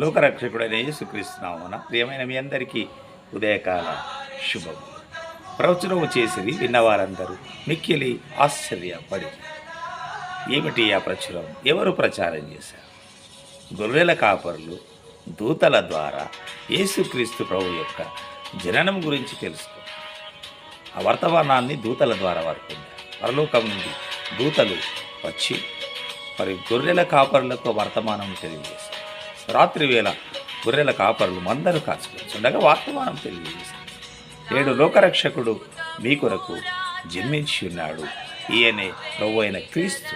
లోకరక్షకుడైన యేసుక్రీస్తు నామమున ప్రియమైన మీ అందరికీ ఉదయకాల శుభము. ప్రవచనము చేసిరి విన్నవారందరూ మిక్కిలి ఆశ్చర్యపడి. ఏమిటి ఆ ప్రచురం? ఎవరు ప్రచారం చేశారు? గొర్రెల కాపరులు దూతల ద్వారా యేసుక్రీస్తు ప్రభు యొక్క జననం గురించి తెలుసుకున్నారు. ఆ వర్తమానాన్ని దూతల ద్వారా వారు పొందారు. పరలోకం నుండి దూతలు వచ్చి మరి గొర్రెల కాపరులకు వర్తమానం తెలియజేశారు. రాత్రి వేళ గొర్రెల కాపరులు మందరు కాచుకుంటుండగా వర్తమానం తెలియజేశారు. 7 లోకరక్షకుడు మీ కొరకు జన్మించి ఉన్నాడు, ఈయనే ప్రభు అయిన క్రీస్తు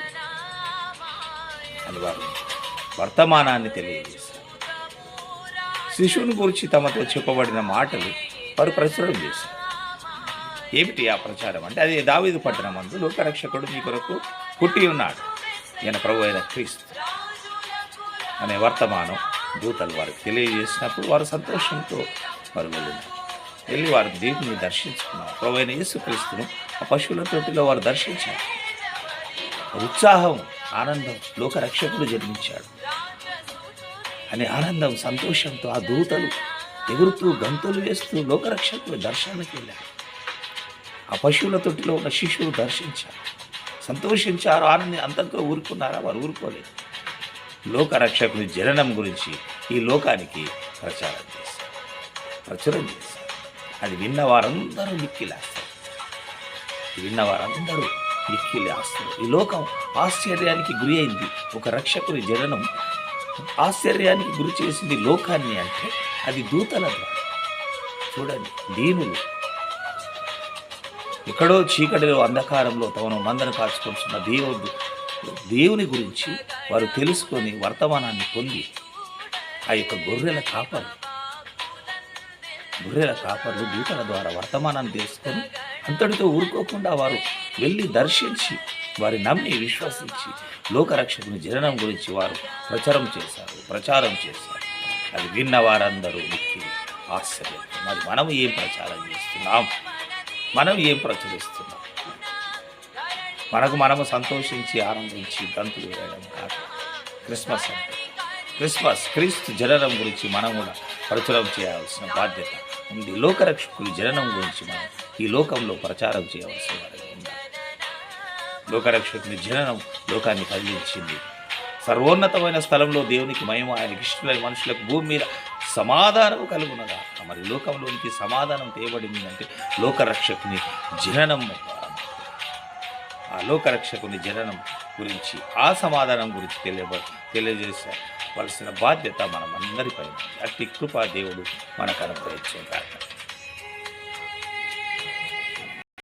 అని వారు వర్తమానాన్ని తెలియజేశారు. శిశువుని గురించి తమతో చెప్పబడిన మాటలు వారు ప్రచురం చేశారు. ఏమిటి ఆ ప్రచారం అంటే? అది దావీదు పట్టణమందు లోకరక్షకుడు మీ కొరకు పుట్టి ఉన్నాడు, ఈయన ప్రభు అయిన క్రీస్తు అనే వర్తమానం దూతలు వారికి తెలియజేసినప్పుడు వారు సంతోషంతో వారు వెళ్ళి వారు దేవుని దర్శించుకున్నారు. ప్రభు అయిన యేసుక్రీస్తును ఆ పశువుల తోటిలో వారు దర్శించారు. ఉత్సాహం, ఆనందం, లోకరక్షకుడు జన్మించాడు అనే ఆనందం, సంతోషంతో ఆ దూతలు ఎగురుతూ గంతులు వేస్తూ లోకరక్షకుడు దర్శనానికి వెళ్ళారు. ఆ పశువుల తొట్టిలో ఉన్న శిశువు దర్శించారు, సంతోషించారు, ఆనందం. అంతటితో ఊరుకున్నారా? వారు ఊరుకోలేదు. లోకరక్షకుని జననం గురించి ఈ లోకానికి ప్రచురం చేశారు. అది విన్నవారందరూ మిక్కిలేస్తారు. ఈ లోకం ఆశ్చర్యానికి గురి అయింది. ఒక రక్షకుని జననం ఆశ్చర్యానికి గురి చేసింది లోకాన్ని. అంటే అది దూతల ద్వారా. చూడండి, దీనులు ఎక్కడో చీకటిలో అంధకారంలో తమను మందను కాచుకుంటున్న దేవుని గురించి వారు తెలుసుకొని వర్తమానాన్ని పొంది ఆ యొక్క గొర్రెల కాపర్లు దూతల ద్వారా వర్తమానాన్ని తెలుసుకొని అంతటితో ఊరుకోకుండా వారు వెళ్ళి దర్శించి వారి నమ్మి విశ్వసించి లోకరక్షకుని జననం గురించి వారు ప్రచారం చేశారు. అది విన్న వారందరూ మిక్కిలి ఆశ్చర్యం. మరి మనం ఏం ప్రచారం చేస్తున్నాం? మనం ఏం ప్రచురిస్తున్నాం? మనము సంతోషించి ఆనందించి గంతులు వేయడం కాదు. క్రీస్తు జననం గురించి మనం కూడా ప్రచురం చేయాల్సిన బాధ్యత ఉంది. లోకరక్షకుని జననం గురించి మనం ఈ లోకంలో ప్రచారం చేయవలసిన వారిగా ఉండాలి. లోకరక్షకుని జననం లోకాన్ని కదిలించింది. సర్వోన్నతమైన స్థలంలో దేవునికి మహిమ, ఆయనకి ఇష్టమైన మనుషులకు భూమి మీద సమాధానం కలుగునగా. మరి లోకంలోనికి సమాధానం తేయబడింది అంటే లోకరక్షకుని జననం. ఆ లోకరక్షకుని జననం గురించి, ఆ సమాధానం గురించి తెలియజేసవలసిన బాధ్యత మనం అందరిపై. అట్టి కృపా దేవుడు మనకు అనుగ్రహించుగాక.